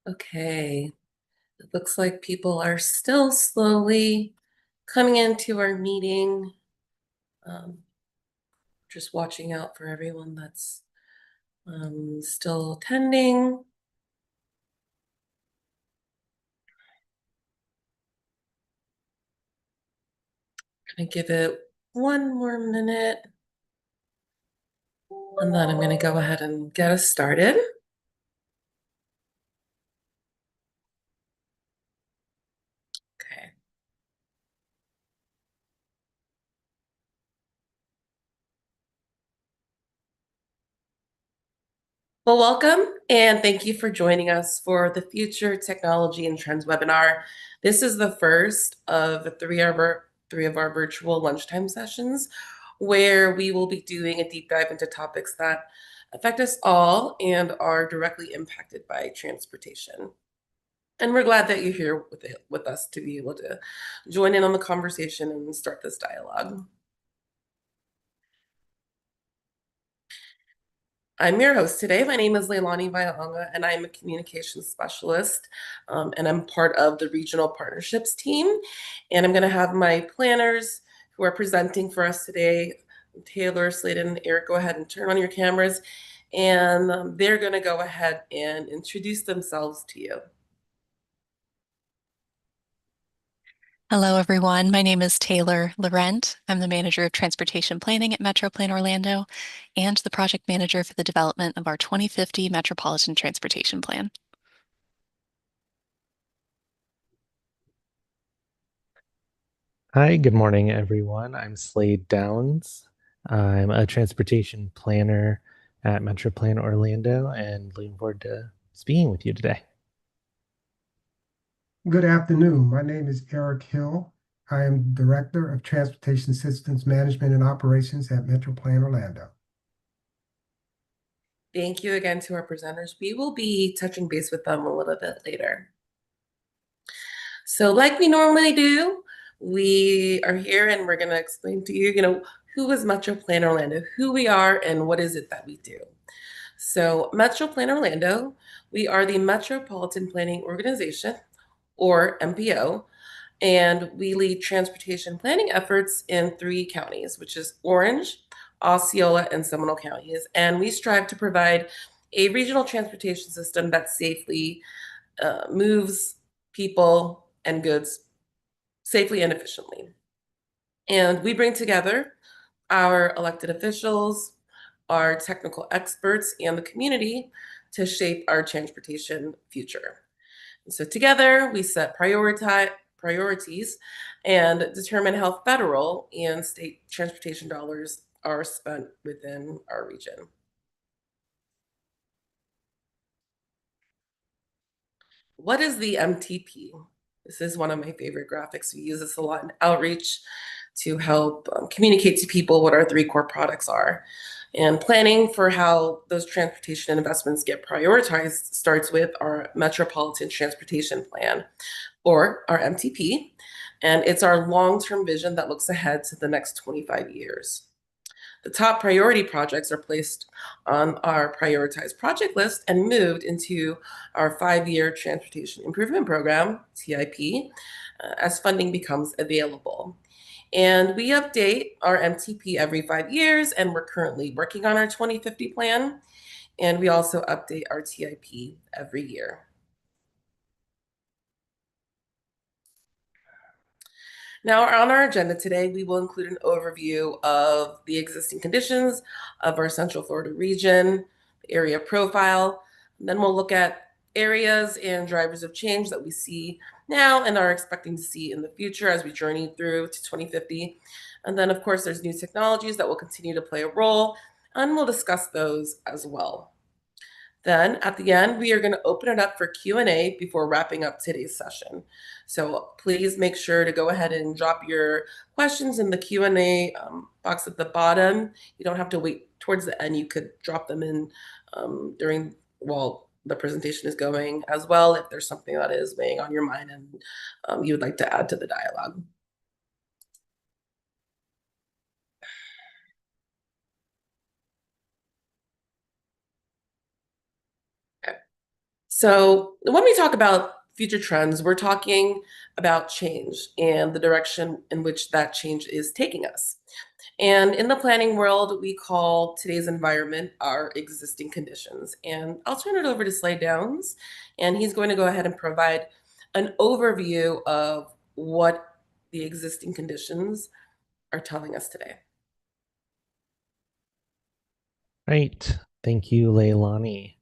Okay, it looks like people are still slowly coming into our meeting. Um, just watching out for everyone that's still attending. Gonna give it one more minute, and then I'm gonna go ahead and get us started. Okay. Well, welcome and thank you for joining us for the Future Technology and Trends webinar. This is the first of three of our virtual lunchtime sessions where we will be doing a deep dive into topics that affect us all and are directly impacted by transportation. And we're glad that you're here with us to be able to join in on the conversation and start this dialogue. I'm your host today. My name is Leilani Vaiaonga, and I'm a communications specialist, and I'm part of the regional partnerships team. And I'm going to have my planners who are presenting for us today, Taylor, Sladen, and Eric. Go ahead and turn on your cameras, and they're going to go ahead and introduce themselves to you. Hello, everyone. My name is Taylor Laurent. I'm the manager of transportation planning at MetroPlan Orlando and the project manager for the development of our 2050 Metropolitan Transportation Plan. Hi, good morning, everyone. I'm Slade Downs. I'm a transportation planner at MetroPlan Orlando and looking forward to speaking with you today. Good afternoon. My name is Eric Hill. I am Director of Transportation Systems Management and Operations at MetroPlan Orlando. Thank you again to our presenters. We will be touching base with them a little bit later. So like we normally do, we are here and we're going to explain to you, who is MetroPlan Orlando, who we are, and what is it that we do. So MetroPlan Orlando, we are the Metropolitan Planning Organization, or MPO, and we lead transportation planning efforts in 3 counties, which is Orange, Osceola, and Seminole counties. And we strive to provide a regional transportation system that safely moves people and goods safely and efficiently. And we bring together our elected officials, our technical experts, and the community to shape our transportation future. So together we set priorities and determine how federal and state transportation dollars are spent within our region. What is the MTP? This is one of my favorite graphics. We use this a lot in outreach to help communicate to people what our 3 core products are. And planning for how those transportation investments get prioritized starts with our Metropolitan Transportation Plan, or our MTP. And it's our long-term vision that looks ahead to the next 25 years. The top priority projects are placed on our prioritized project list and moved into our 5-year Transportation Improvement Program, TIP, as funding becomes available. And we update our MTP every 5 years, and we're currently working on our 2050 plan. And we also update our TIP every year. Now, on our agenda today, we will include an overview of the existing conditions of our Central Florida region, the area profile, and then we'll look at areas and drivers of change that we see now and are expecting to see in the future as we journey through to 2050. And then, of course, there's new technologies that will continue to play a role, and we'll discuss those as well. Then at the end, we are going to open it up for Q&A before wrapping up today's session. So please make sure to go ahead and drop your questions in the Q&A box at the bottom. You don't have to wait towards the end. You could drop them in while the presentation is going as well, if there's something that is weighing on your mind and you would like to add to the dialogue. So when we talk about future trends, we're talking about change and the direction in which that change is taking us. And in the planning world, we call today's environment our existing conditions. And I'll turn it over to Slade Downs, and he's going to go ahead and provide an overview of what the existing conditions are telling us today. Right. Thank you, Leilani.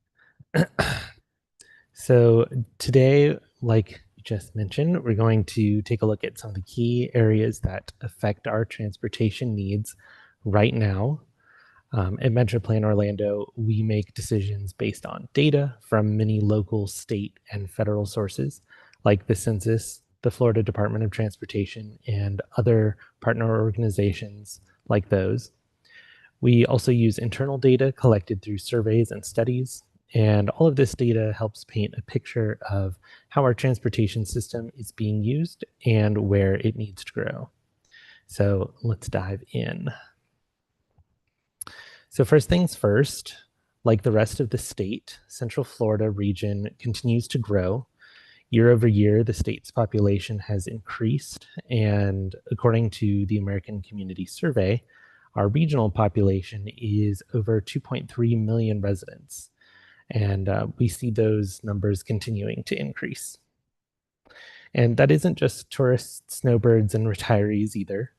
So today, like you just mentioned, we're going to take a look at some of the key areas that affect our transportation needs right now. At MetroPlan Orlando, we make decisions based on data from many local, state, and federal sources, like the Census, the Florida Department of Transportation, and other partner organizations like those. We also use internal data collected through surveys and studies, and all of this data helps paint a picture of how our transportation system is being used and where it needs to grow. So let's dive in. So first things first, like the rest of the state, Central Florida region continues to grow. Year over year, the state's population has increased, and according to the American Community Survey, our regional population is over 2.3 million residents, and we see those numbers continuing to increase. And that isn't just tourists, snowbirds, and retirees either.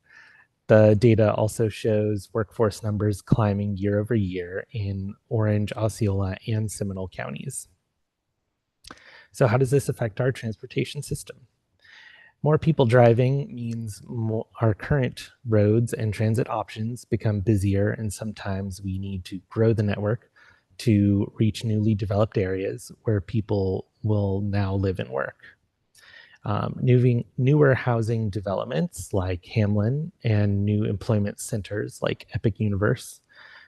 The data also shows workforce numbers climbing year over year in Orange, Osceola, and Seminole counties. So how does this affect our transportation system? More people driving means our current roads and transit options become busier, and sometimes we need to grow the network to reach newly developed areas where people will now live and work. Newer housing developments like Hamlin and new employment centers like Epic Universe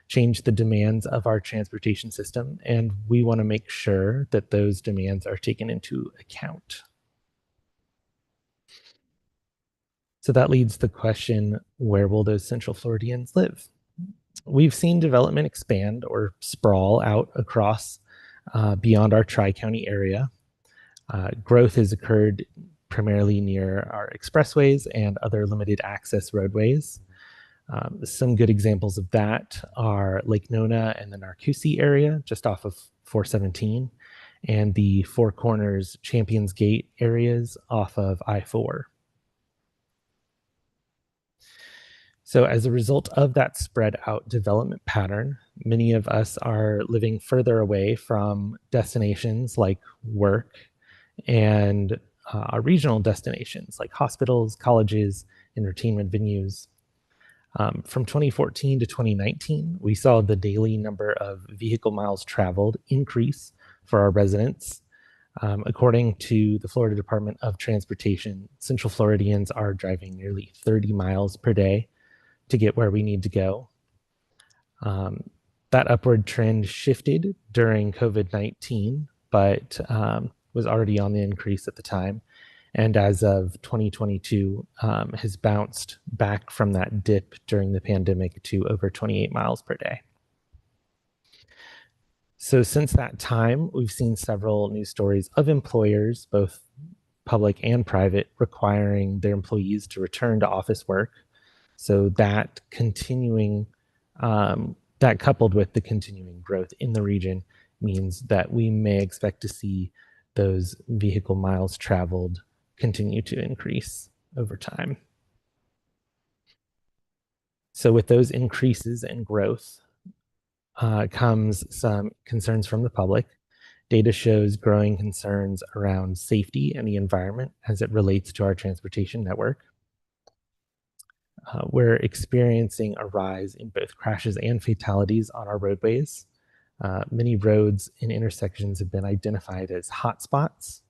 change the demands of our transportation system, and we want to make sure that those demands are taken into account. So that leads the question, where will those Central Floridians live? We've seen development expand or sprawl out across beyond our Tri-County area. Growth has occurred primarily near our expressways and other limited access roadways. Some good examples of that are Lake Nona and the Narcoossee area, just off of 417, and the Four Corners Champions Gate areas off of I-4. So as a result of that spread out development pattern, many of us are living further away from destinations like work and our regional destinations like hospitals, colleges, entertainment venues. From 2014 to 2019, we saw the daily number of vehicle miles traveled increase for our residents. According to the Florida Department of Transportation, Central Floridians are driving nearly 30 miles per day to get where we need to go. That upward trend shifted during COVID-19, but was already on the increase at the time. And as of 2022, has bounced back from that dip during the pandemic to over 28 miles per day. So since that time, we've seen several news stories of employers, both public and private, requiring their employees to return to office work. So that that coupled with the continuing growth in the region means that we may expect to see those vehicle miles traveled continue to increase over time. So with those increases in growth comes some concerns from the public. Data shows growing concerns around safety and the environment as it relates to our transportation network. We're experiencing a rise in both crashes and fatalities on our roadways. Many roads and intersections have been identified as hotspots,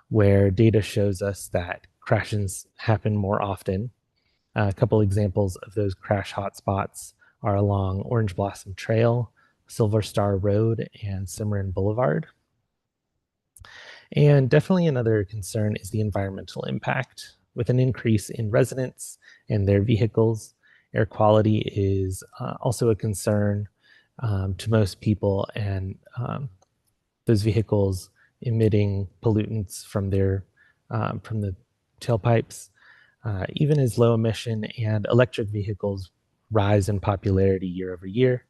where data shows us that crashes happen more often. A couple examples of those crash hotspots are along Orange Blossom Trail, Silver Star Road, and Cimarron Boulevard. And definitely another concern is the environmental impact. With an increase in residents and their vehicles, air quality is also a concern to most people, and those vehicles emitting pollutants from from the tailpipes. Even as low emission and electric vehicles rise in popularity year over year,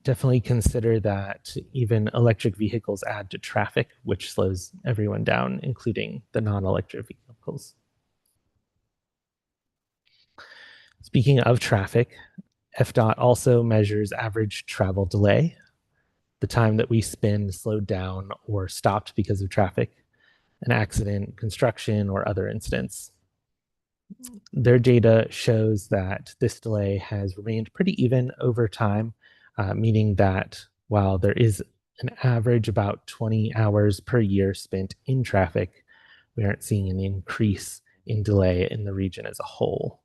definitely consider that even electric vehicles add to traffic, which slows everyone down, including the non-electric vehicles. Speaking of traffic, FDOT also measures average travel delay, the time that we spend slowed down or stopped because of traffic, an accident, construction, or other incidents. Their data shows that this delay has remained pretty even over time, meaning that while there is an average about 20 hours per year spent in traffic, we aren't seeing an increase in delay in the region as a whole.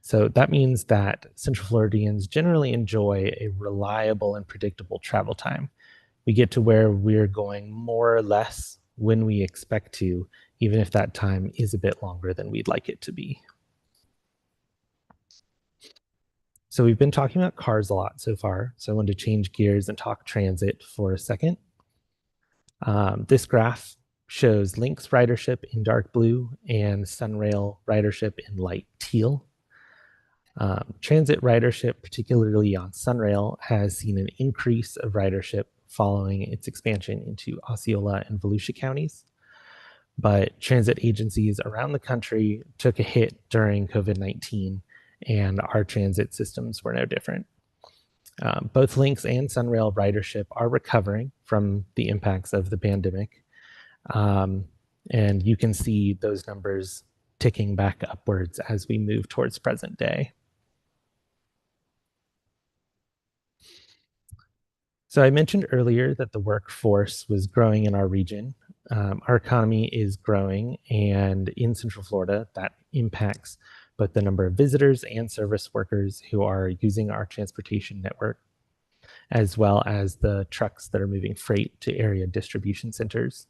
So that means that Central Floridians generally enjoy a reliable and predictable travel time. We get to where we're going more or less when we expect to, even if that time is a bit longer than we'd like it to be. So we've been talking about cars a lot so far, so I wanted to change gears and talk transit for a second. This graph shows Lynx ridership in dark blue and Sunrail ridership in light teal. Transit ridership, particularly on Sunrail, has seen an increase of ridership following its expansion into Osceola and Volusia counties. But transit agencies around the country took a hit during COVID-19, and our transit systems were no different. Both Lynx and Sunrail ridership are recovering from the impacts of the pandemic. And you can see those numbers ticking back upwards as we move towards present day. So I mentioned earlier that the workforce was growing in our region. Our economy is growing, and in Central Florida, that impacts both the number of visitors and service workers who are using our transportation network, as well as the trucks that are moving freight to area distribution centers.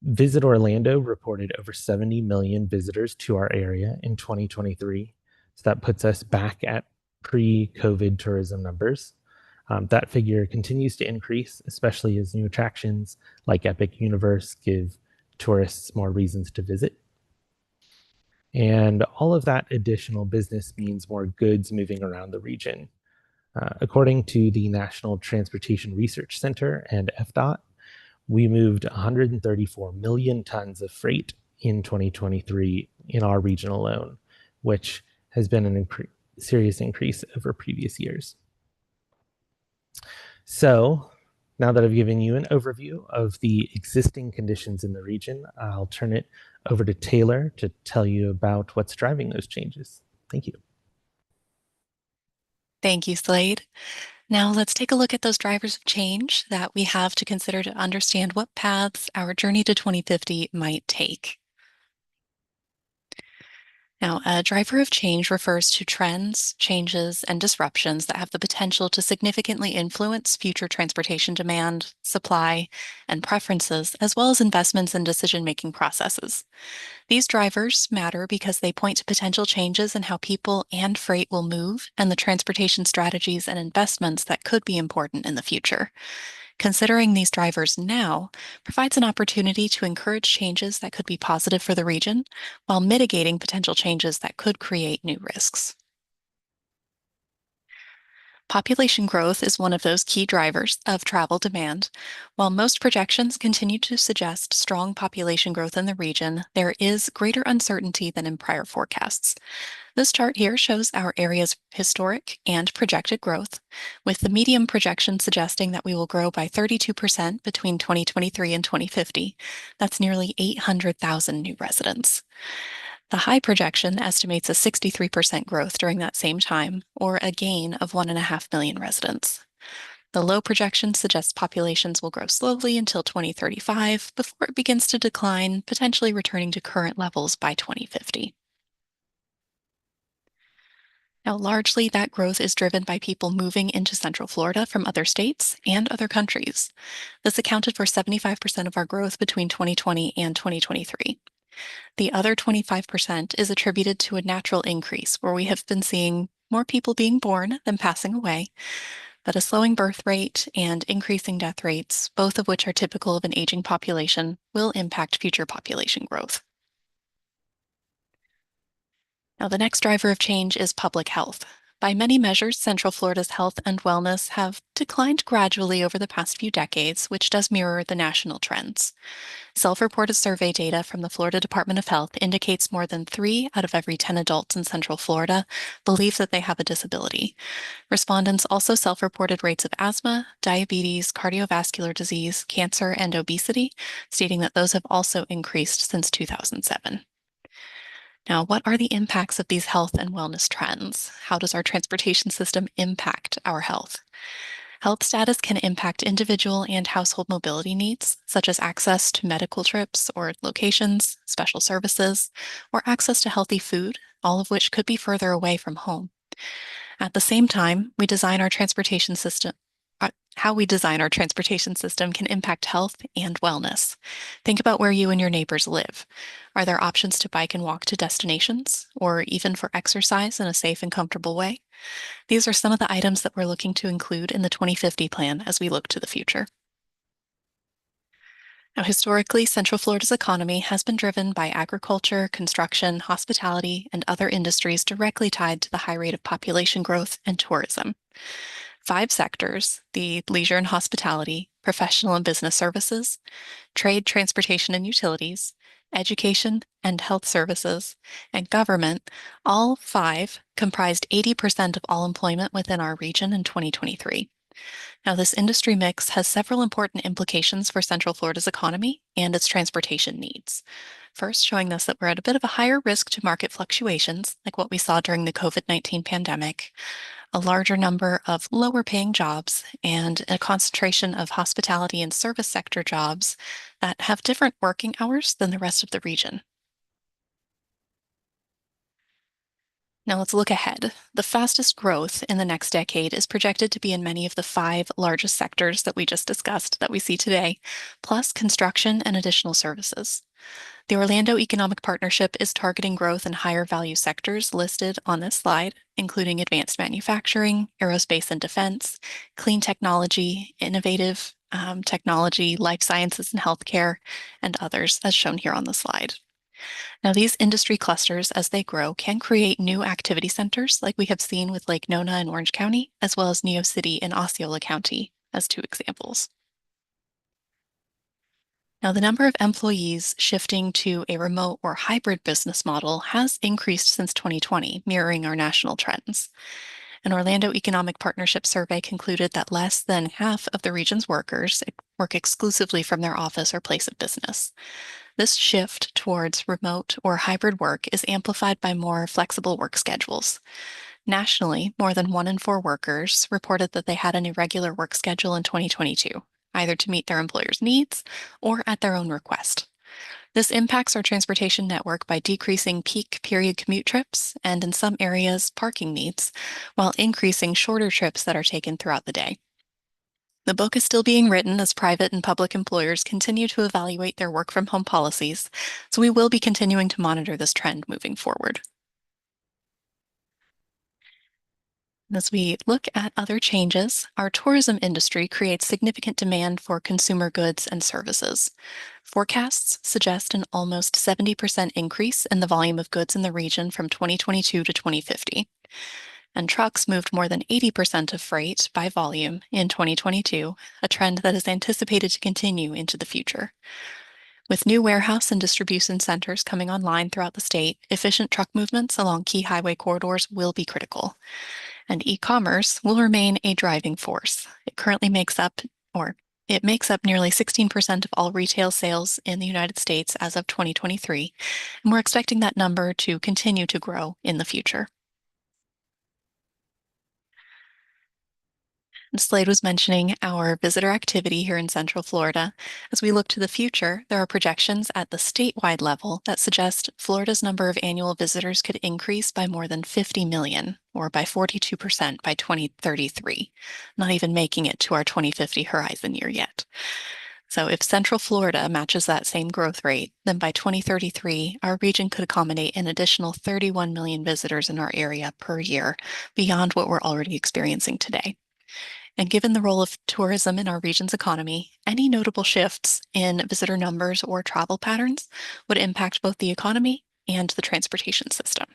Visit Orlando reported over 70 million visitors to our area in 2023. So that puts us back at pre-COVID tourism numbers. That figure continues to increase, especially as new attractions like Epic Universe give tourists more reasons to visit. And all of that additional business means more goods moving around the region. According to the National Transportation Research Center and FDOT, we moved 134 million tons of freight in 2023 in our region alone, which has been an serious increase over previous years. So now that I've given you an overview of the existing conditions in the region, I'll turn it over to Taylor to tell you about what's driving those changes. Thank you. Thank you, Slade. Now let's take a look at those drivers of change that we have to consider to understand what paths our journey to 2050 might take. Now, a driver of change refers to trends, changes, and disruptions that have the potential to significantly influence future transportation demand, supply, and preferences, as well as investments and decision-making processes. These drivers matter because they point to potential changes in how people and freight will move and the transportation strategies and investments that could be important in the future. Considering these drivers now provides an opportunity to encourage changes that could be positive for the region while mitigating potential changes that could create new risks. Population growth is one of those key drivers of travel demand. While most projections continue to suggest strong population growth in the region, there is greater uncertainty than in prior forecasts. This chart here shows our area's historic and projected growth, with the medium projection suggesting that we will grow by 32% between 2023 and 2050. That's nearly 800,000 new residents. The high projection estimates a 63% growth during that same time, or a gain of 1.5 million residents. The low projection suggests populations will grow slowly until 2035 before it begins to decline, potentially returning to current levels by 2050. Now, largely that growth is driven by people moving into Central Florida from other states and other countries. This accounted for 75% of our growth between 2020 and 2023. The other 25% is attributed to a natural increase where we have been seeing more people being born than passing away. but a slowing birth rate and increasing death rates, both of which are typical of an aging population, will impact future population growth. Now, the next driver of change is public health. By many measures, Central Florida's health and wellness have declined gradually over the past few decades, which does mirror the national trends. Self-reported survey data from the Florida Department of Health indicates more than 3 out of every 10 adults in Central Florida believe that they have a disability. Respondents also self-reported rates of asthma, diabetes, cardiovascular disease, cancer, and obesity, stating that those have also increased since 2007. Now, what are the impacts of these health and wellness trends? How does our transportation system impact our health? Health status can impact individual and household mobility needs, such as access to medical trips or locations, special services, or access to healthy food, all of which could be further away from home. At the same time, how we design our transportation system can impact health and wellness. Think about where you and your neighbors live. Are there options to bike and walk to destinations, or even for exercise in a safe and comfortable way? These are some of the items that we're looking to include in the 2050 plan as we look to the future. Now, historically, Central Florida's economy has been driven by agriculture, construction, hospitality, and other industries directly tied to the high rate of population growth and tourism. 5 sectors, the leisure and hospitality, professional and business services, trade, transportation and utilities, education and health services, and government, all 5 comprised 80% of all employment within our region in 2023. Now, this industry mix has several important implications for Central Florida's economy and its transportation needs. First, showing us that we're at a bit of a higher risk to market fluctuations, like what we saw during the COVID-19 pandemic, a larger number of lower paying jobs, and a concentration of hospitality and service sector jobs that have different working hours than the rest of the region. Now let's look ahead. The fastest growth in the next decade is projected to be in many of the 5 largest sectors that we just discussed that we see today, plus construction and additional services. The Orlando Economic Partnership is targeting growth in higher value sectors listed on this slide, including advanced manufacturing, aerospace and defense, clean technology, innovative technology, life sciences and healthcare, and others as shown here on the slide. Now, these industry clusters, as they grow, can create new activity centers like we have seen with Lake Nona in Orange County, as well as Neo City in Osceola County as 2 examples. Now, the number of employees shifting to a remote or hybrid business model has increased since 2020, mirroring our national trends. An Orlando Economic Partnership survey concluded that less than half of the region's workers work exclusively from their office or place of business. This shift towards remote or hybrid work is amplified by more flexible work schedules. Nationally, more than 1 in 4 workers reported that they had an irregular work schedule in 2022, either to meet their employer's needs or at their own request. This impacts our transportation network by decreasing peak period commute trips and, in some areas, parking needs, while increasing shorter trips that are taken throughout the day. The book is still being written as private and public employers continue to evaluate their work from home policies, so we will be continuing to monitor this trend moving forward. As we look at other changes, our tourism industry creates significant demand for consumer goods and services. Forecasts suggest an almost 70% increase in the volume of goods in the region from 2022 to 2050. And trucks moved more than 80% of freight by volume in 2022, a trend that is anticipated to continue into the future. With new warehouse and distribution centers coming online throughout the state, efficient truck movements along key highway corridors will be critical. And e-commerce will remain a driving force. It makes up nearly 16% of all retail sales in the United States as of 2023, and we're expecting that number to continue to grow in the future. Slade was mentioning our visitor activity here in Central Florida. As we look to the future, there are projections at the statewide level that suggest Florida's number of annual visitors could increase by more than 50 million, or by 42% by 2033, not even making it to our 2050 horizon year yet. So if Central Florida matches that same growth rate, then by 2033, our region could accommodate an additional 31 million visitors in our area per year, beyond what we're already experiencing today. And given the role of tourism in our region's economy, any notable shifts in visitor numbers or travel patterns would impact both the economy and the transportation system.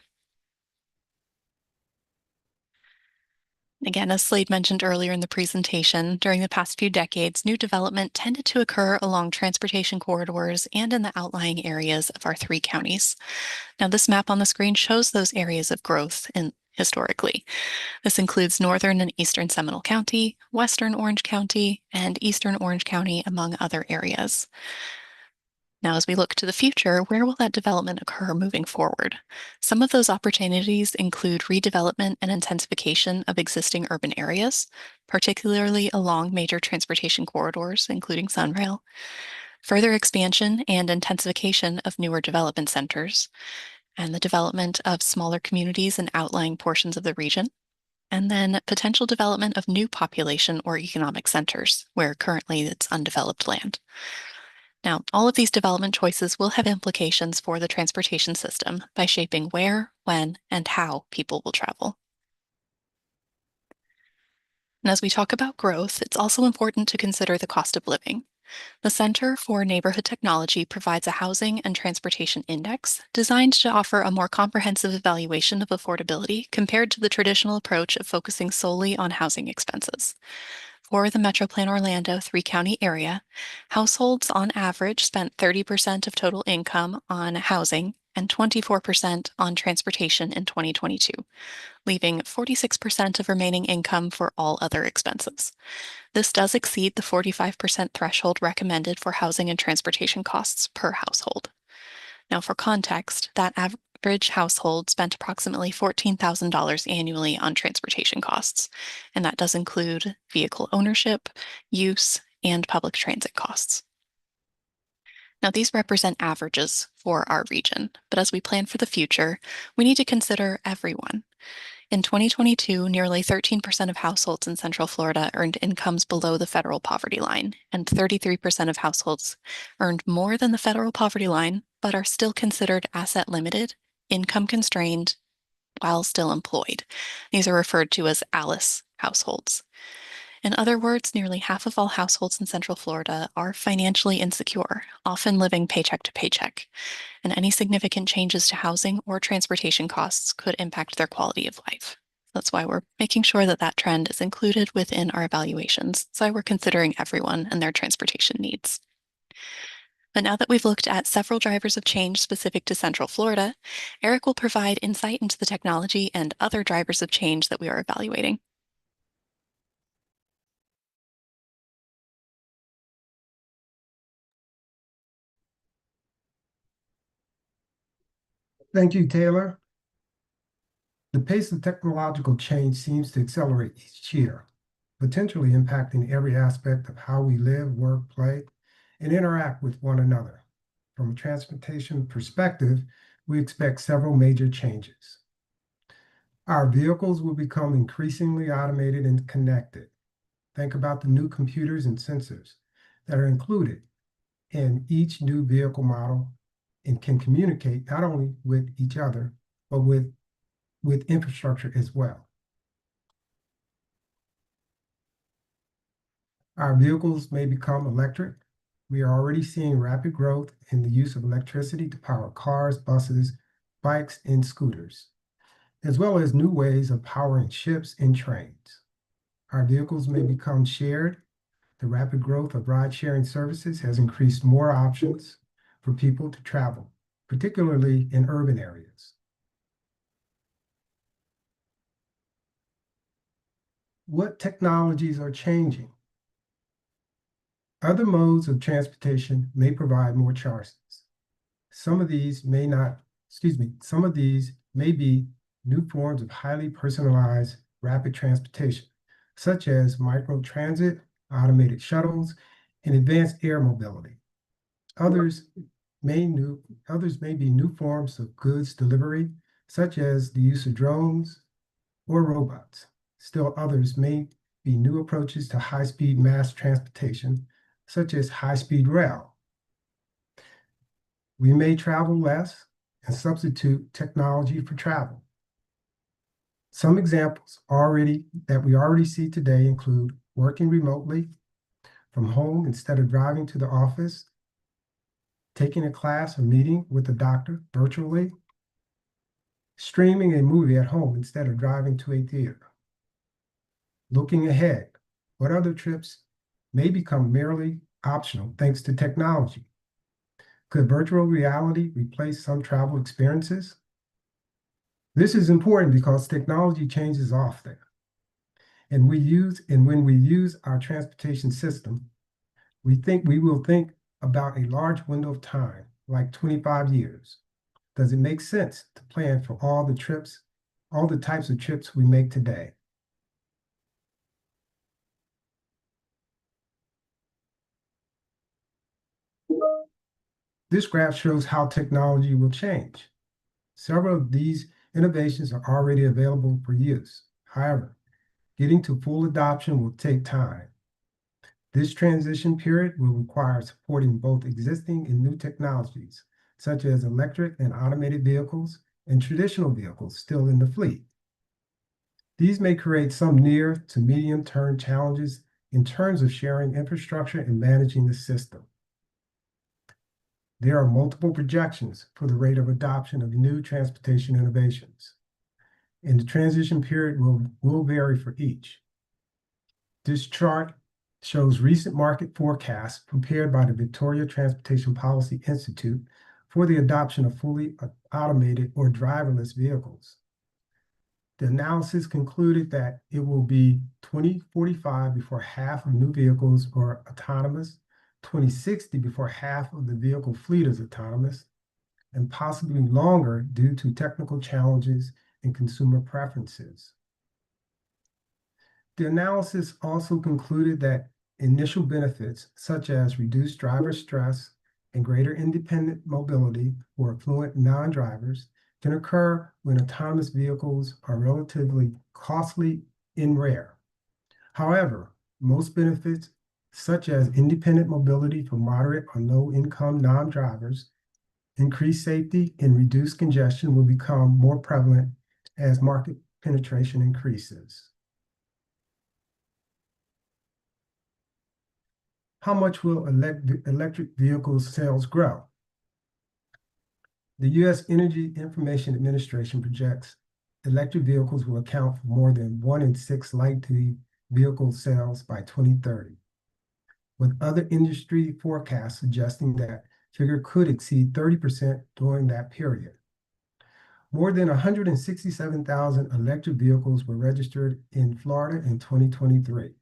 Again, as Slade mentioned earlier in the presentation, during the past few decades, new development tended to occur along transportation corridors and in the outlying areas of our 3 counties. Now, this map on the screen shows those areas of growth historically. This includes northern and eastern Seminole County, western Orange County, and eastern Orange County, among other areas. Now, as we look to the future, where will that development occur moving forward? Some of those opportunities include redevelopment and intensification of existing urban areas, particularly along major transportation corridors, including Sunrail, further expansion and intensification of newer development centers, and the development of smaller communities in outlying portions of the region, and then potential development of new population or economic centers where currently it's undeveloped land. Now, all of these development choices will have implications for the transportation system by shaping where, when, and how people will travel. And as we talk about growth, it's also important to consider the cost of living. The Center for Neighborhood Technology provides a housing and transportation index designed to offer a more comprehensive evaluation of affordability compared to the traditional approach of focusing solely on housing expenses. For the MetroPlan Orlando 3-county area, households on average spent 30% of total income on housing and 24% on transportation in 2022, leaving 46% of remaining income for all other expenses. This does exceed the 45% threshold recommended for housing and transportation costs per household. Now, for context, that average household spent approximately $14,000 annually on transportation costs, and that does include vehicle ownership, use, and public transit costs. Now, these represent averages for our region, but as we plan for the future, we need to consider everyone. In 2022, nearly 13% of households in Central Florida earned incomes below the federal poverty line, and 33% of households earned more than the federal poverty line, but are still considered asset limited, income constrained, while still employed. These are referred to as ALICE households. In other words, nearly half of all households in Central Florida are financially insecure, often living paycheck to paycheck, and any significant changes to housing or transportation costs could impact their quality of life. That's why we're making sure that that trend is included within our evaluations. That's why we're considering everyone and their transportation needs. But now that we've looked at several drivers of change specific to Central Florida, Eric will provide insight into the technology and other drivers of change that we are evaluating. Thank you, Taylor. The pace of technological change seems to accelerate each year, potentially impacting every aspect of how we live, work, play, and interact with one another. From a transportation perspective, we expect several major changes. Our vehicles will become increasingly automated and connected. Think about the new computers and sensors that are included in each new vehicle model and can communicate not only with each other, but with infrastructure as well. Our vehicles may become electric. We are already seeing rapid growth in the use of electricity to power cars, buses, bikes, and scooters, as well as new ways of powering ships and trains. Our vehicles may become shared. The rapid growth of ride-sharing services has increased more options for people to travel, particularly in urban areas. What technologies are changing? Other modes of transportation may provide more choices. Some of these may be new forms of highly personalized rapid transportation, such as microtransit, automated shuttles, and advanced air mobility. Others may be new forms of goods delivery, such as the use of drones or robots. Still others may be new approaches to high-speed mass transportation, such as high-speed rail. We may travel less and substitute technology for travel. Some examples that we already see today include working remotely from home instead of driving to the office, taking a class or meeting with a doctor virtually, streaming a movie at home instead of driving to a theater. Looking ahead, what other trips may become merely optional thanks to technology? Could virtual reality replace some travel experiences? This is important because technology changes often. And when we use our transportation system, we will think about a large window of time, like 25 years. Does it make sense to plan for all the types of trips we make today? This graph shows how technology will change. Several of these innovations are already available for use. However, getting to full adoption will take time. This transition period will require supporting both existing and new technologies, such as electric and automated vehicles and traditional vehicles still in the fleet. These may create some near to medium-term challenges in terms of sharing infrastructure and managing the system. There are multiple projections for the rate of adoption of new transportation innovations, and the transition period will vary for each. This chart shows recent market forecasts prepared by the Victoria Transportation Policy Institute for the adoption of fully automated or driverless vehicles. The analysis concluded that it will be 2045 before half of new vehicles are autonomous, 2060 before half of the vehicle fleet is autonomous, and possibly longer due to technical challenges and consumer preferences. The analysis also concluded that initial benefits, such as reduced driver stress and greater independent mobility for affluent non-drivers, can occur when autonomous vehicles are relatively costly and rare. However, most benefits, such as independent mobility for moderate or low-income non-drivers, increased safety, and reduced congestion will become more prevalent as market penetration increases. How much will electric vehicle sales grow? The U.S. Energy Information Administration projects electric vehicles will account for more than 1 in 6 light-duty vehicle sales by 2030, with other industry forecasts suggesting that figure could exceed 30% during that period. More than 167,000 electric vehicles were registered in Florida in 2023,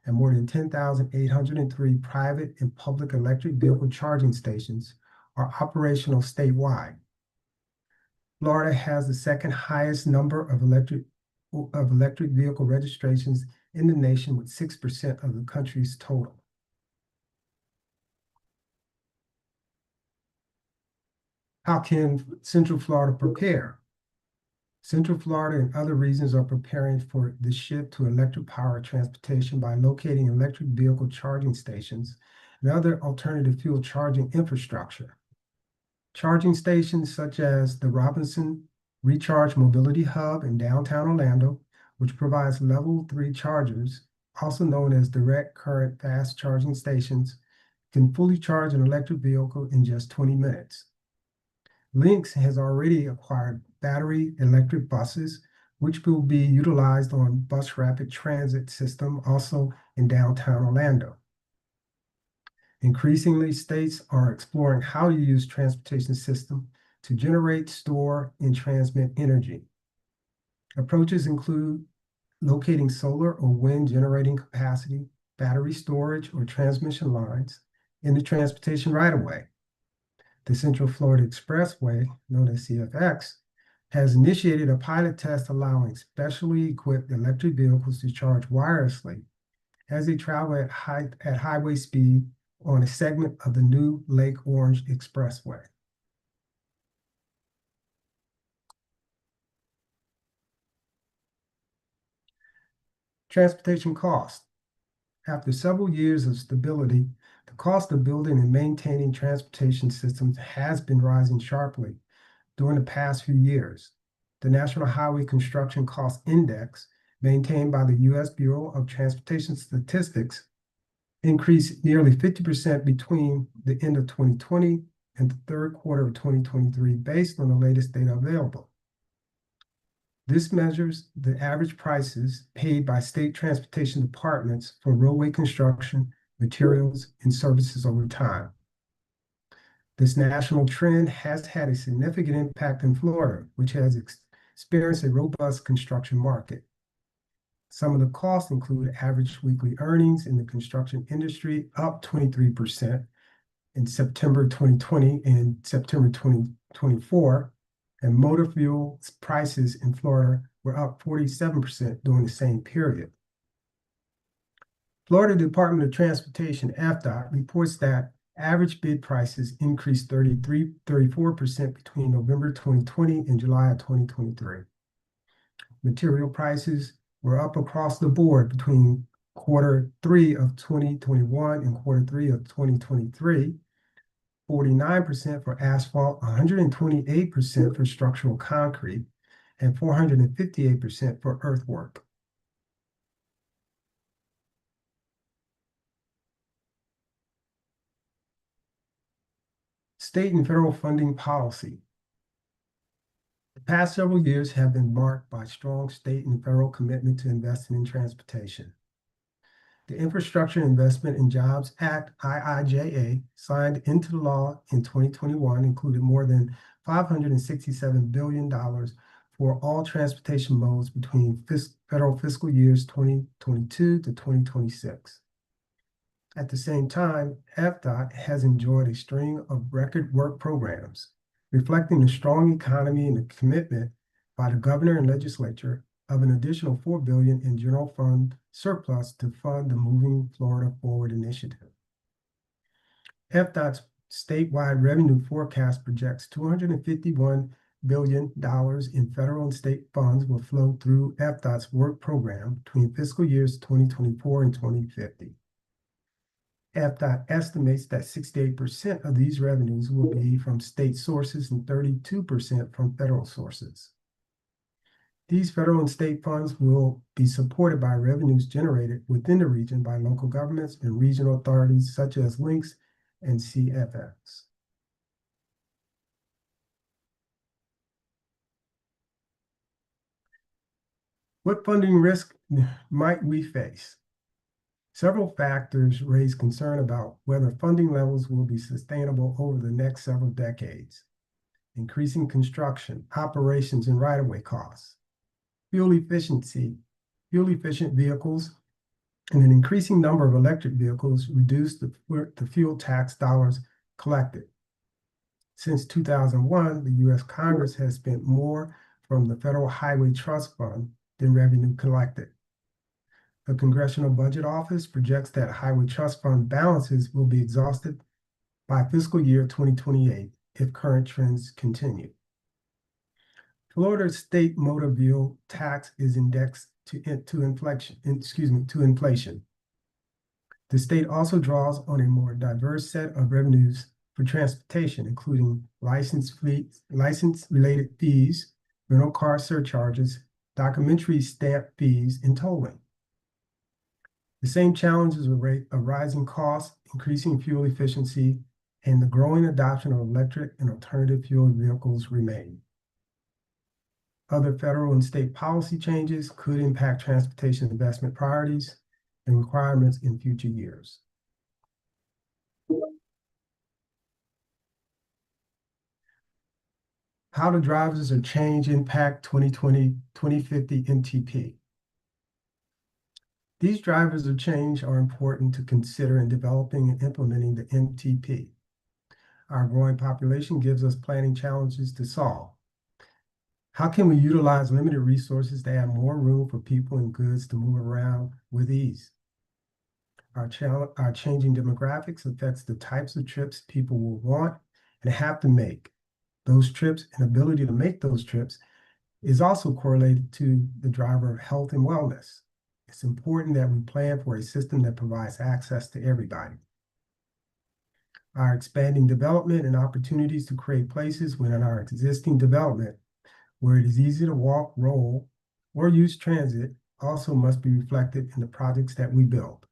and more than 10,803 private and public electric vehicle charging stations are operational statewide. Florida has the second highest number of electric vehicle registrations in the nation, with 6% of the country's total. How can Central Florida prepare? Central Florida and other regions are preparing for the shift to electric powered transportation by locating electric vehicle charging stations and other alternative fuel charging infrastructure. Charging stations such as the Robinson Recharge Mobility Hub in downtown Orlando, which provides level 3 chargers, also known as direct current fast charging stations, can fully charge an electric vehicle in just 20 minutes. Lynx has already acquired battery electric buses, which will be utilized on Bus Rapid Transit system, also in downtown Orlando. Increasingly, states are exploring how to use transportation system to generate, store, and transmit energy. Approaches include locating solar or wind generating capacity, battery storage, or transmission lines in the transportation right-of-way. The Central Florida Expressway, known as CFX, has initiated a pilot test allowing specially equipped electric vehicles to charge wirelessly as they travel at highway speed on a segment of the new Lake Orange Expressway. Transportation cost. After several years of stability, the cost of building and maintaining transportation systems has been rising sharply during the past few years. The National Highway Construction Cost Index maintained by the U.S. Bureau of Transportation Statistics, increased nearly 50% between the end of 2020 and the third quarter of 2023, based on the latest data available. This measures the average prices paid by state transportation departments for roadway construction, materials, and services over time. This national trend has had a significant impact in Florida, which has experienced a robust construction market. Some of the costs include average weekly earnings in the construction industry, up 23% in September 2020 and September 2024, and motor fuel prices in Florida were up 47% during the same period. Florida Department of Transportation, FDOT, reports that average bid prices increased 34% between November 2020 and July of 2023. Material prices were up across the board between quarter 3 of 2021 and quarter 3 of 2023. 49% for asphalt, 128% for structural concrete, and 458% for earthwork. State and federal funding policy. The past several years have been marked by strong state and federal commitment to investing in transportation. The Infrastructure Investment and Jobs Act, IIJA, signed into law in 2021, included more than $567 billion for all transportation modes between federal fiscal years 2022 to 2026. At the same time, FDOT has enjoyed a string of record work programs, reflecting the strong economy and the commitment by the governor and legislature of an additional $4 billion in general fund surplus to fund the Moving Florida Forward initiative. FDOT's statewide revenue forecast projects $251 billion in federal and state funds will flow through FDOT's work program between fiscal years 2024 and 2050. FDOT estimates that 68% of these revenues will be from state sources and 32% from federal sources. These federal and state funds will be supported by revenues generated within the region by local governments and regional authorities such as LINCS and CFX. What funding risk might we face? Several factors raise concern about whether funding levels will be sustainable over the next several decades. Increasing construction, operations, and right-of-way costs, fuel efficient vehicles, and an increasing number of electric vehicles reduce the fuel tax dollars collected. Since 2001, the U.S. Congress has spent more from the Federal Highway Trust Fund than revenue collected. The Congressional Budget Office projects that Highway Trust Fund balances will be exhausted by fiscal year 2028 if current trends continue. Florida's state motor vehicle tax is indexed to inflation. The state also draws on a more diverse set of revenues for transportation, including license-related fees, rental car surcharges, documentary stamp fees, and tolling. The same challenges of rising costs, increasing fuel efficiency, and the growing adoption of electric and alternative fuel vehicles remain. Other federal and state policy changes could impact transportation investment priorities and requirements in future years. How do drivers of change impact 2020-2050 MTP? These drivers of change are important to consider in developing and implementing the MTP. Our growing population gives us planning challenges to solve. How can we utilize limited resources to add more room for people and goods to move around with ease? Our changing demographics affects the types of trips people will want and have to make. Those trips and ability to make those trips is also correlated to the driver of health and wellness. It's important that we plan for a system that provides access to everybody. Our expanding development and opportunities to create places within our existing development where it is easy to walk, roll, or use transit also must be reflected in the projects that we build.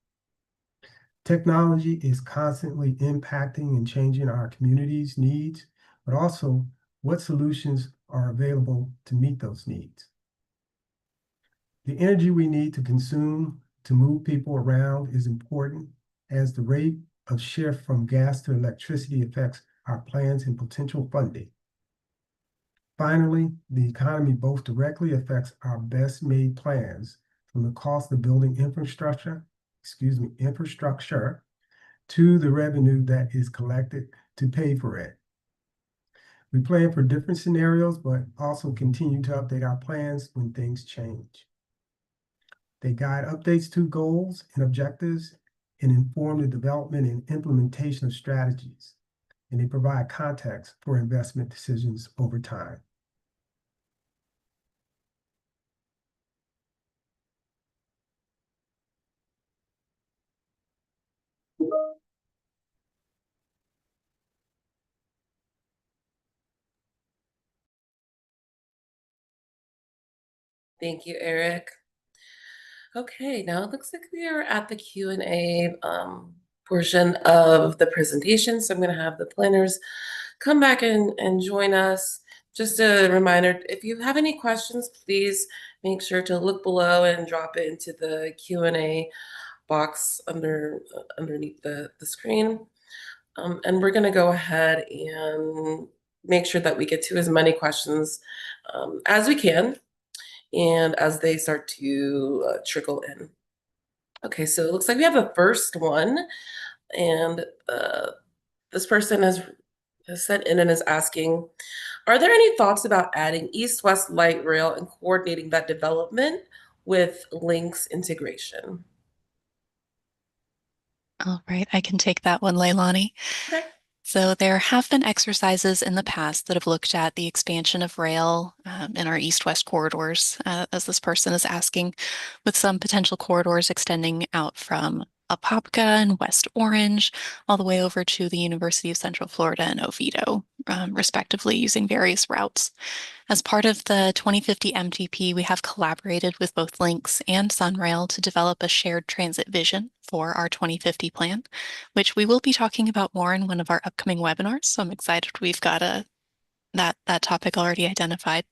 Technology is constantly impacting and changing our community's needs, but also what solutions are available to meet those needs. The energy we need to consume to move people around is important, as the rate of shift from gas to electricity affects our plans and potential funding. Finally, the economy both directly affects our best made plans, from the cost of building infrastructure to the revenue that is collected to pay for it. We plan for different scenarios, but also continue to update our plans when things change. They guide updates to goals and objectives and inform the development and implementation of strategies. And they provide context for investment decisions over time. Thank you, Eric. Okay, now it looks like we are at the Q&A portion of the presentation. So I'm going to have the planners come back and join us. Just a reminder, if you have any questions, please make sure to look below and drop it into the Q&A box underneath the screen. And we're going to go ahead and make sure that we get to as many questions as we can, and as they start to trickle in. Okay, so it looks like we have the first one, and this person has sent in and is asking, are there any thoughts about adding east-west light rail and coordinating that development with links integration? All right, I can take that one, Leilani. Okay. So there have been exercises in the past that have looked at the expansion of rail in our east-west corridors, as this person is asking, with some potential corridors extending out from Apopka and West Orange, all the way over to the University of Central Florida and Oviedo, respectively, using various routes. As part of the 2050 MTP, we have collaborated with both Lynx and Sunrail to develop a shared transit vision for our 2050 plan, which we will be talking about more in one of our upcoming webinars. So I'm excited we've got that topic already identified.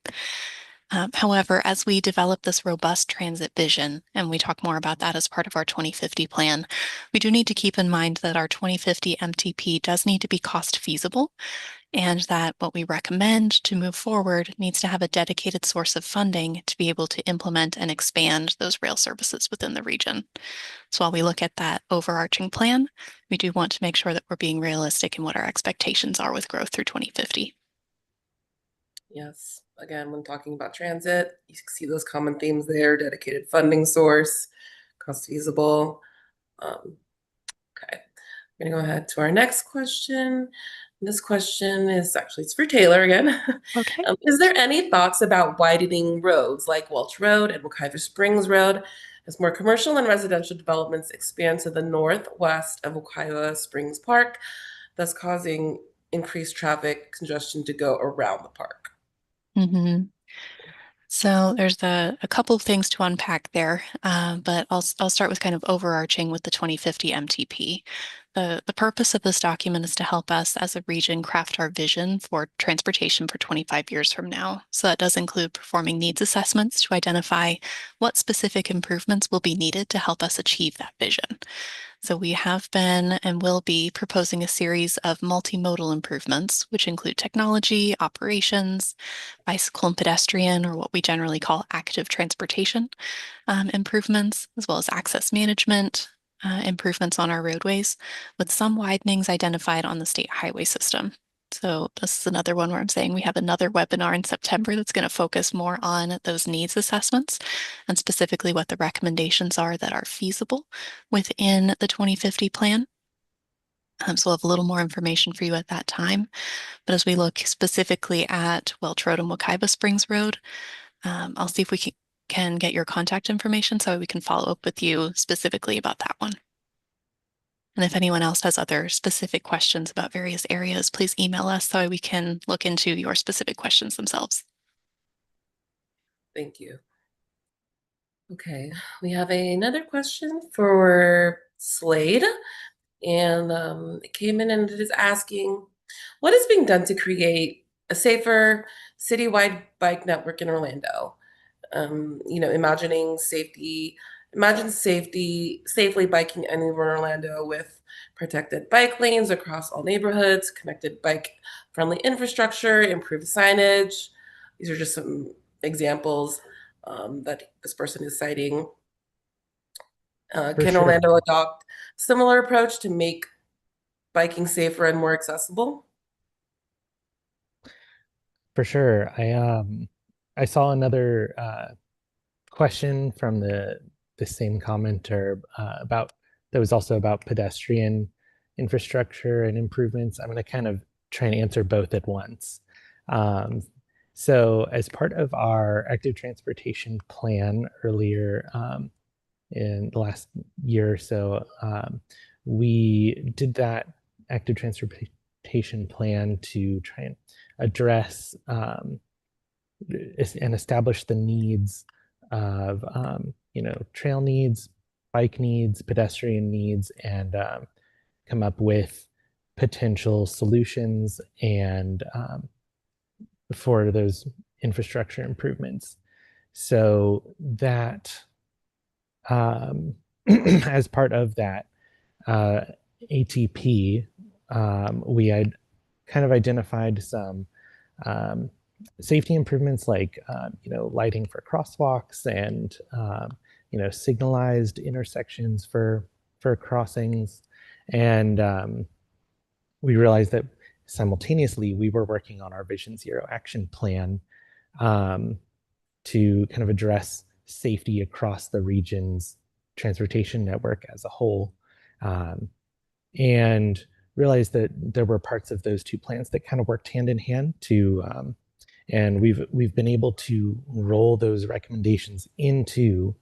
However, as we develop this robust transit vision, and we talk more about that as part of our 2050 plan, we do need to keep in mind that our 2050 MTP does need to be cost feasible, and that what we recommend to move forward needs to have a dedicated source of funding to be able to implement and expand those rail services within the region. So while we look at that overarching plan, we do want to make sure that we're being realistic in what our expectations are with growth through 2050. Yes, again, when talking about transit, you see those common themes there: dedicated funding source, cost feasible. Okay, I'm gonna go ahead to our next question. This question is actually, it's for Taylor again. Okay. Is there any thoughts about widening roads like Welch Road and Wekiva Springs Road as more commercial and residential developments expand to the northwest of Wekiva Springs Park, thus causing increased traffic congestion to go around the park? Mm-hmm. So there's a couple of things to unpack there, but I'll start with kind of overarching with the 2050 MTP. The purpose of this document is to help us as a region craft our vision for transportation for 25 years from now. So that does include performing needs assessments to identify what specific improvements will be needed to help us achieve that vision. So we have been and will be proposing a series of multimodal improvements, which include technology, operations, bicycle and pedestrian, or what we generally call active transportation improvements, as well as access management improvements on our roadways, with some widenings identified on the state highway system. So this is another one where I'm saying we have another webinar in September that's going to focus more on those needs assessments and specifically what the recommendations are that are feasible within the 2050 plan. So we'll have a little more information for you at that time. But as we look specifically at Welch Road and Wekiva Springs Road, I'll see if we can get your contact information so we can follow up with you specifically about that one. And if anyone else has other specific questions about various areas, please email us so we can look into your specific questions themselves. Thank you. Okay, we have another question for Slade, and it came in and it is asking, what is being done to create a safer citywide bike network in Orlando? Imagine safely biking anywhere in Orlando with protected bike lanes across all neighborhoods, connected bike-friendly infrastructure, improved signage. These are just some examples that this person is citing. For Can sure. Orlando adopt similar approach to make biking safer and more accessible? For sure. I saw another question from the same commenter about that was also about pedestrian infrastructure and improvements. I'm going to kind of try and answer both at once. Um, so, as part of our active transportation plan earlier in the last year or so, we did that active transportation plan to try and address and establish the needs of trail needs, bike needs, pedestrian needs, and come up with potential solutions and for those infrastructure improvements. So that as part of that ATP, we had kind of identified some safety improvements like lighting for crosswalks and signalized intersections for crossings, and we realized that simultaneously we were working on our Vision Zero action plan to kind of address safety across the region's transportation network as a whole, and realized that there were parts of those two plans that kind of worked hand in hand to and we've been able to roll those recommendations into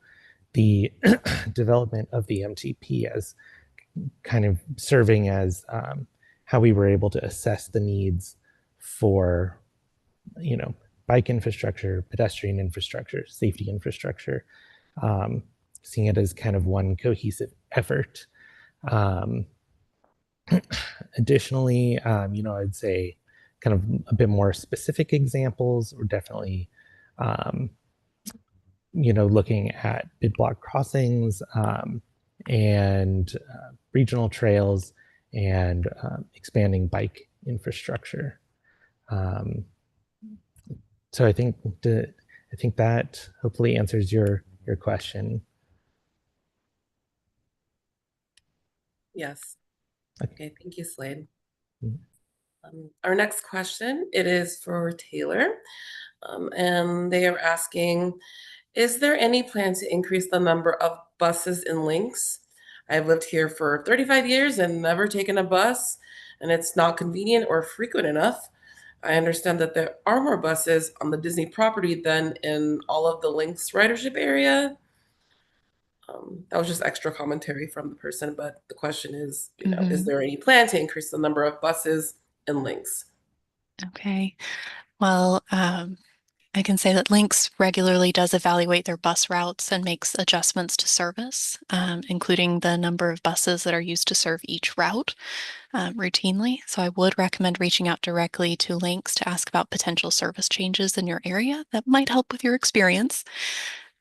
the development of the MTP as kind of serving as how we were able to assess the needs for bike infrastructure, pedestrian infrastructure, safety infrastructure, seeing it as kind of one cohesive effort. Additionally, I'd say kind of a bit more specific examples, or definitely, looking at bid block crossings and regional trails and expanding bike infrastructure. So I think that hopefully answers your question. Yes. Okay, thank you, Slade. Mhm. Our next question, it is for Taylor, and they are asking, is there any plan to increase the number of buses in Lynx? I've lived here for 35 years and never taken a bus, and it's not convenient or frequent enough. I understand that there are more buses on the Disney property than in all of the Lynx ridership area. That was just extra commentary from the person, but the question is, is there any plan to increase the number of buses in Lynx? Okay. Well, I can say that Lynx regularly does evaluate their bus routes and makes adjustments to service, including the number of buses that are used to serve each route routinely. So I would recommend reaching out directly to Lynx to ask about potential service changes in your area that might help with your experience.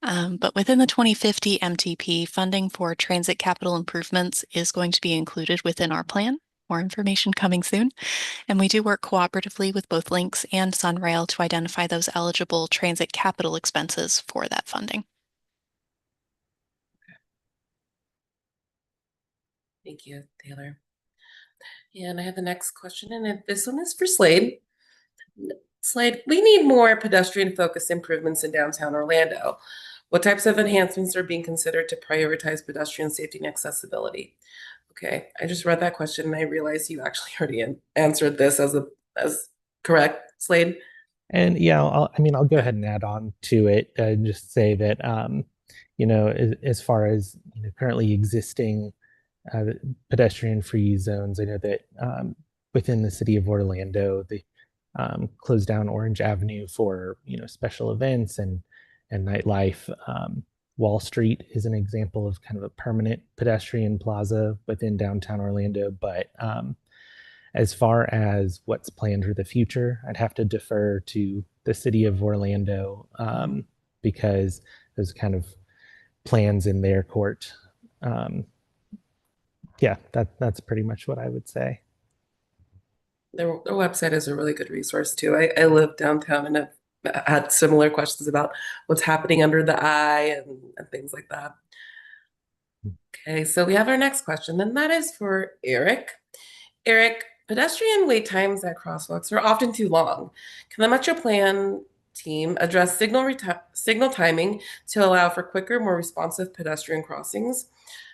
But within the 2050 MTP, funding for transit capital improvements is going to be included within our plan. More information coming soon. And we do work cooperatively with both Lynx and Sunrail to identify those eligible transit capital expenses for that funding. Thank you, Taylor. And I have the next question, and this one is for Slade. Slade, we need more pedestrian-focused improvements in downtown Orlando. What types of enhancements are being considered to prioritize pedestrian safety and accessibility? Okay, I just read that question and I realized you actually already answered this as correct, Slade. And yeah, I'll go ahead and add on to it and just say that, as far as currently existing pedestrian-free zones, I know that within the city of Orlando, they closed down Orange Avenue for special events and nightlife. Wall Street is an example of kind of a permanent pedestrian plaza within downtown Orlando. But as far as what's planned for the future, I'd have to defer to the city of Orlando because those kind of plans in their court. Yeah, that's pretty much what I would say. Their website is a really good resource too. I live downtown and I've had similar questions about what's happening under the eye and things like that. Okay, so we have our next question, and that is for Eric. Eric, pedestrian wait times at crosswalks are often too long. Can the Metro Plan team address signal timing to allow for quicker, more responsive pedestrian crossings,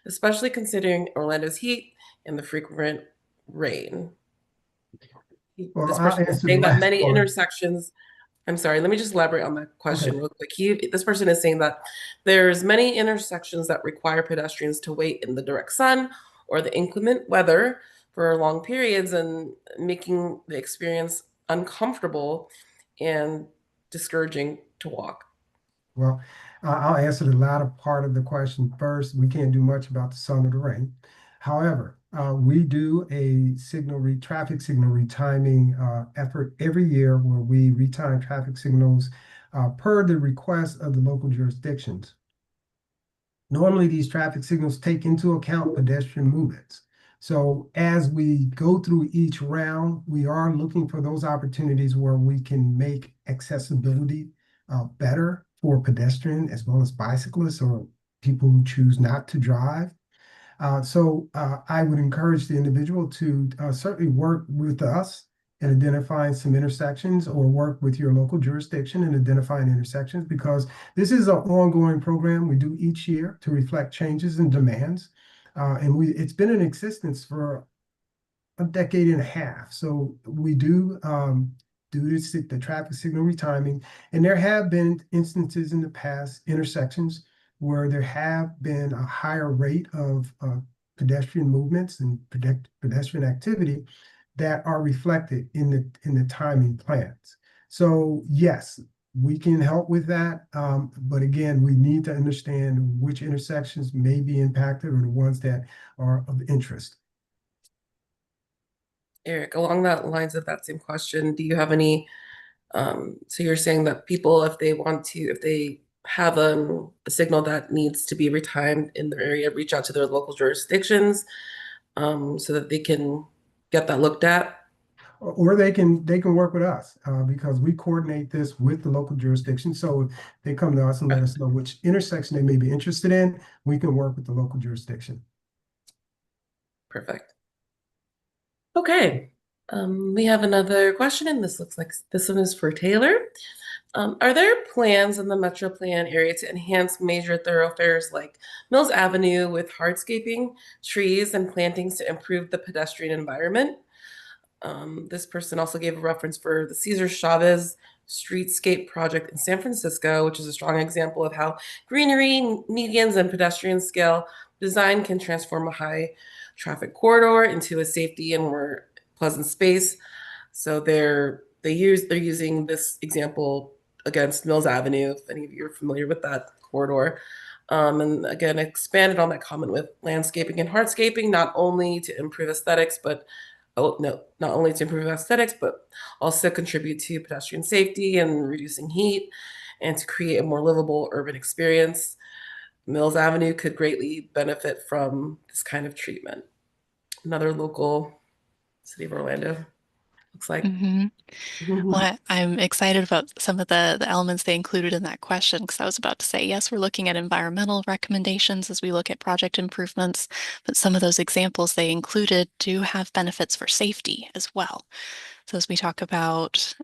especially considering Orlando's heat and the frequent rain? Well, This I'll person is answer saying the that last many part. intersections. I'm sorry, let me just elaborate on that question Okay. real quick. This person is saying that there's many intersections that require pedestrians to wait in the direct sun or the inclement weather for long periods and making the experience uncomfortable and discouraging to walk. Well, I'll answer the latter part of the question first. We can't do much about the sun or the rain. However, we do a traffic signal retiming effort every year where we retime traffic signals per the request of the local jurisdictions. Normally, these traffic signals take into account pedestrian movements. So as we go through each round, we are looking for those opportunities where we can make accessibility better for pedestrian as well as bicyclists or people who choose not to drive. So I would encourage the individual to certainly work with us in identifying some intersections or work with your local jurisdiction in identifying intersections, because this is an ongoing program we do each year to reflect changes and demands. And it's been in existence for a decade and a half. So we do the traffic signal retiming, and there have been instances in the past, intersections, where there have been a higher rate of pedestrian movements and pedestrian activity that are reflected in the timing plans. So yes, we can help with that. But again, we need to understand which intersections may be impacted or the ones that are of interest. Eric, along that lines of that same question, do you have any, so you're saying that people, if they have a signal that needs to be retimed in their area, reach out to their local jurisdictions, so that they can get that looked at? Or they can work with us because we coordinate this with the local jurisdiction. So if they come to us and let us know which intersection they may be interested in, we can work with the local jurisdiction. Perfect. Okay, we have another question, and this looks like this one is for Taylor. Are there plans in the Metro Plan area to enhance major thoroughfares like Mills Avenue with hardscaping, trees, and plantings to improve the pedestrian environment? This person also gave a reference for the Cesar Chavez Streetscape project in San Francisco, which is a strong example of how greenery, medians, and pedestrian scale design can transform a high traffic corridor into a safety and more pleasant space. So they're using this example against Mills Avenue, if any of you are familiar with that corridor. And again, expanded on that comment with landscaping and hardscaping, not only to improve aesthetics, but not only to improve aesthetics, but also contribute to pedestrian safety and reducing heat and to create a more livable urban experience. Mills Avenue could greatly benefit from this kind of treatment. Another local City of Orlando, looks like. Well, I'm excited about some of the elements they included in that question, because I was about to say, yes, we're looking at environmental recommendations as we look at project improvements, but some of those examples they included do have benefits for safety as well. So as we talk about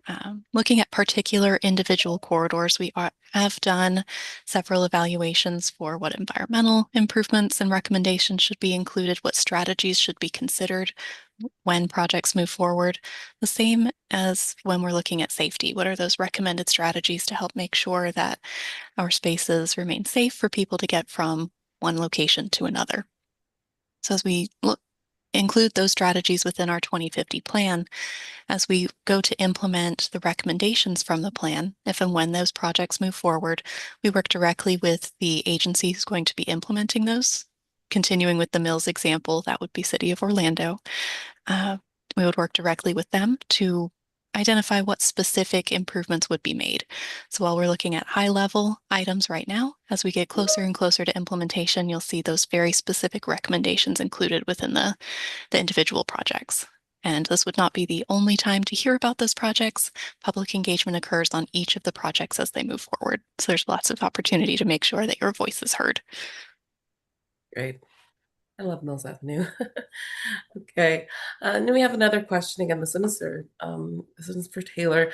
looking at particular individual corridors, we have done several evaluations for what environmental improvements and recommendations should be included, what strategies should be considered when projects move forward. The same as when we're looking at safety. What are those recommended strategies to help make sure that our spaces remain safe for people to get from one location to another? So as we include those strategies within our 2050 plan. As we go to implement the recommendations from the plan, if and when those projects move forward, we work directly with the agency who's going to be implementing those. Continuing with the Mills example, that would be City of Orlando. We would work directly with them to identify what specific improvements would be made. So while we're looking at high level items right now, as we get closer and closer to implementation, you'll see those very specific recommendations included within the individual projects. And this would not be the only time to hear about those projects. Public engagement occurs on each of the projects as they move forward. So there's lots of opportunity to make sure that your voice is heard. Great. I love Mills Avenue. Okay. And then we have another question again. This one's for Taylor.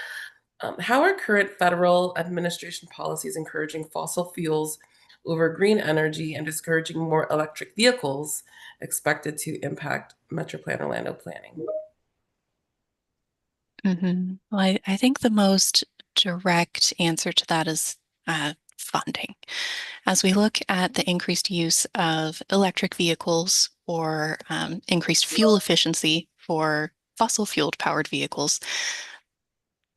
How are current federal administration policies encouraging fossil fuels over green energy and discouraging more electric vehicles expected to impact Metro Plan Orlando planning? Well, I think the most direct answer to that is funding. As we look at the increased use of electric vehicles or increased fuel efficiency for fossil fueled powered vehicles,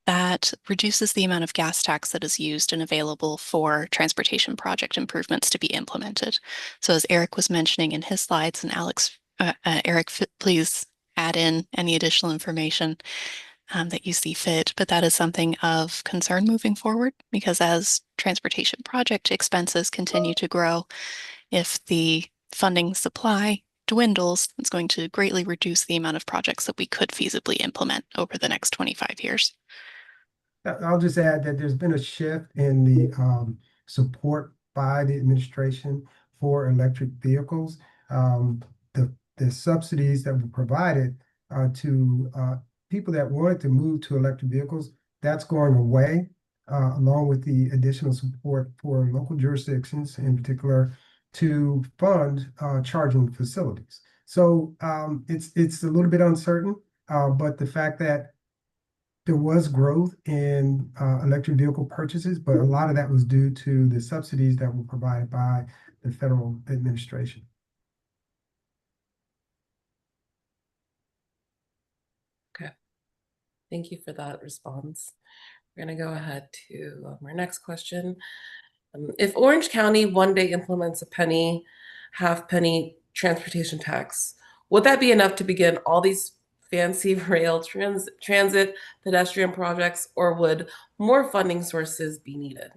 that reduces the amount of gas tax that is used and available for transportation project improvements to be implemented. So as Eric was mentioning in his slides, and Eric, please add in any additional information that you see fit, but that is something of concern moving forward, because as transportation project expenses continue to grow, if the funding supply dwindles, it's going to greatly reduce the amount of projects that we could feasibly implement over the next 25 years. I'll just add that there's been a shift in the support by the administration for electric vehicles. The subsidies that were provided to people that wanted to move to electric vehicles, that's going away, along with the additional support for local jurisdictions in particular to fund charging facilities. So it's a little bit uncertain, but the fact that there was growth in electric vehicle purchases, but a lot of that was due to the subsidies that were provided by the federal administration. Okay. Thank you for that response. We're going to go ahead to our next question. If Orange County one day implements a half penny transportation tax, would that be enough to begin all these fancy rail transit pedestrian projects, or would more funding sources be needed?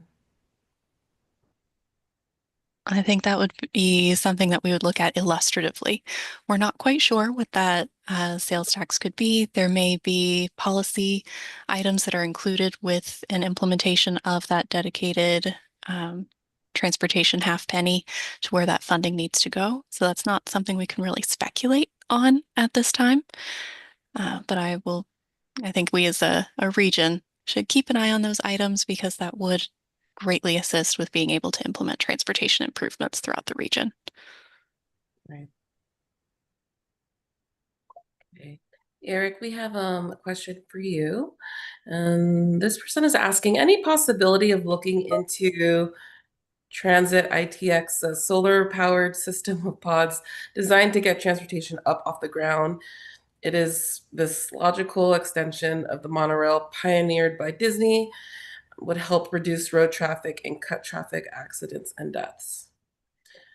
I think that would be something that we would look at illustratively. We're not quite sure what that sales tax could be. There may be policy items that are included with an implementation of that dedicated transportation half penny to where that funding needs to go. So that's not something we can really speculate on at this time. But I think we as a region should keep an eye on those items, because that would greatly assist with being able to implement transportation improvements throughout the region. Right. Okay. Eric, we have a question for you. This person is asking, any possibility of looking into Transit ITX, a solar-powered system of pods designed to get transportation up off the ground? It is this logical extension of the monorail pioneered by Disney, would help reduce road traffic and cut traffic accidents and deaths.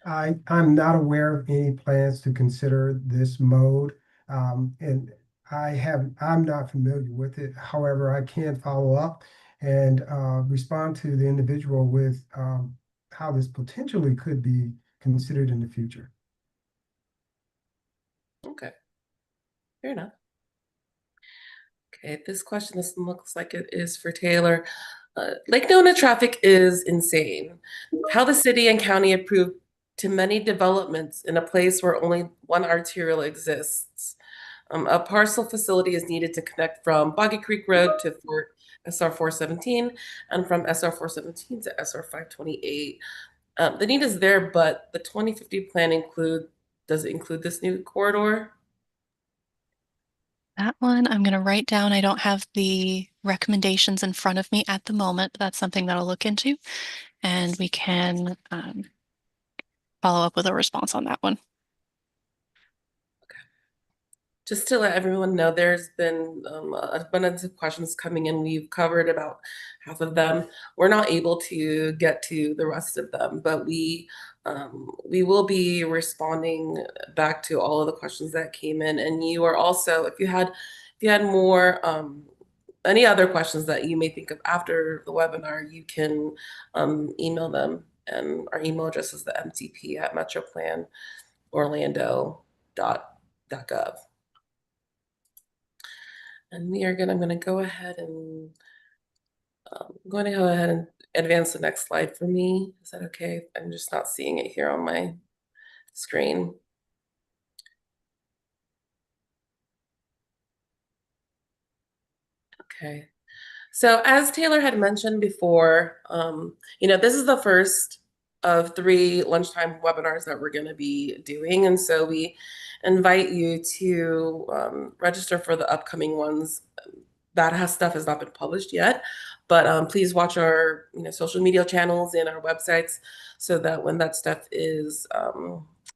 I'm not aware of any plans to consider this mode, and I'm not familiar with it. However, I can follow up and respond to the individual with how this potentially could be considered in the future. Okay, fair enough. Okay, this looks like it is for Taylor. Lake Nona traffic is insane. How the city and county approved to many developments in a place where only one arterial exists. A parcel facility is needed to connect from Boggy Creek Road to SR 417 and from SR 417 to SR 528. The need is there, but the 2050 plan does it include this new corridor? That one I'm going to write down. I don't have the recommendations in front of me at the moment, but that's something that I'll look into, and we can follow up with a response on that one. just to let everyone know, there's been an abundance of questions coming in. We've covered about half of them. We're not able to get to the rest of them, but we will be responding back to all of the questions that came in. And you are also, if you had more any other questions that you may think of after the webinar, you can email them. And our email address is the mtp@metroplanorlando.gov. And I'm going to go ahead and advance the next slide for me. Is that okay? I'm just not seeing it here on my screen. Okay. So as Taylor had mentioned before, this is the first of 3 lunchtime webinars that we're going to be doing. And so we invite you to register for the upcoming ones. That stuff has not been published yet, but please watch our social media channels and our websites so that when that stuff is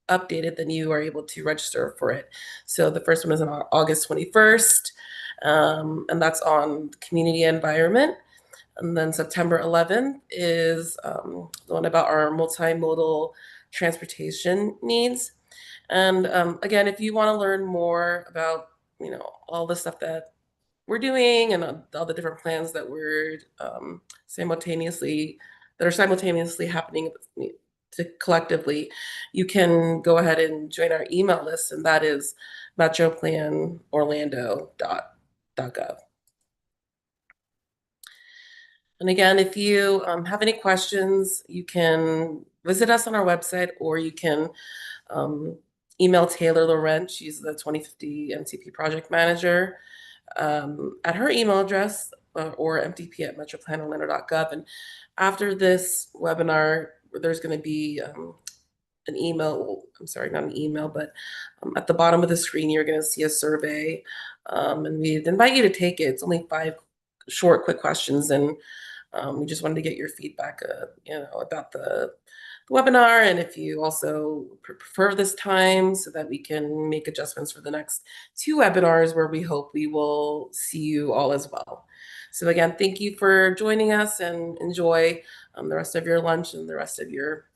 updated, then you are able to register for it. So the first one is on August 21st. And that's on community environment. And then September 11th is the one about our multimodal transportation needs. And again, if you want to learn more about all the stuff that we're doing and all the different plans that we're simultaneously happening collectively, you can go ahead and join our email list, and that is metroplanorlando.gov. And again, if you have any questions, you can visit us on our website, or you can email Taylor Laurent. She's the 2050 MTP project manager at her email address, or mtp@metroplanorlando.gov. And after this webinar, there's going to be an email. I'm sorry, not an email, but at the bottom of the screen, you're going to see a survey, and we invite you to take it. It's only 5 short, quick questions, and we just wanted to get your feedback, about the webinar, and if you also prefer this time, so that we can make adjustments for the next 2 webinars where we hope we will see you all as well. So again, thank you for joining us, and enjoy the rest of your lunch and the rest of your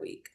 week.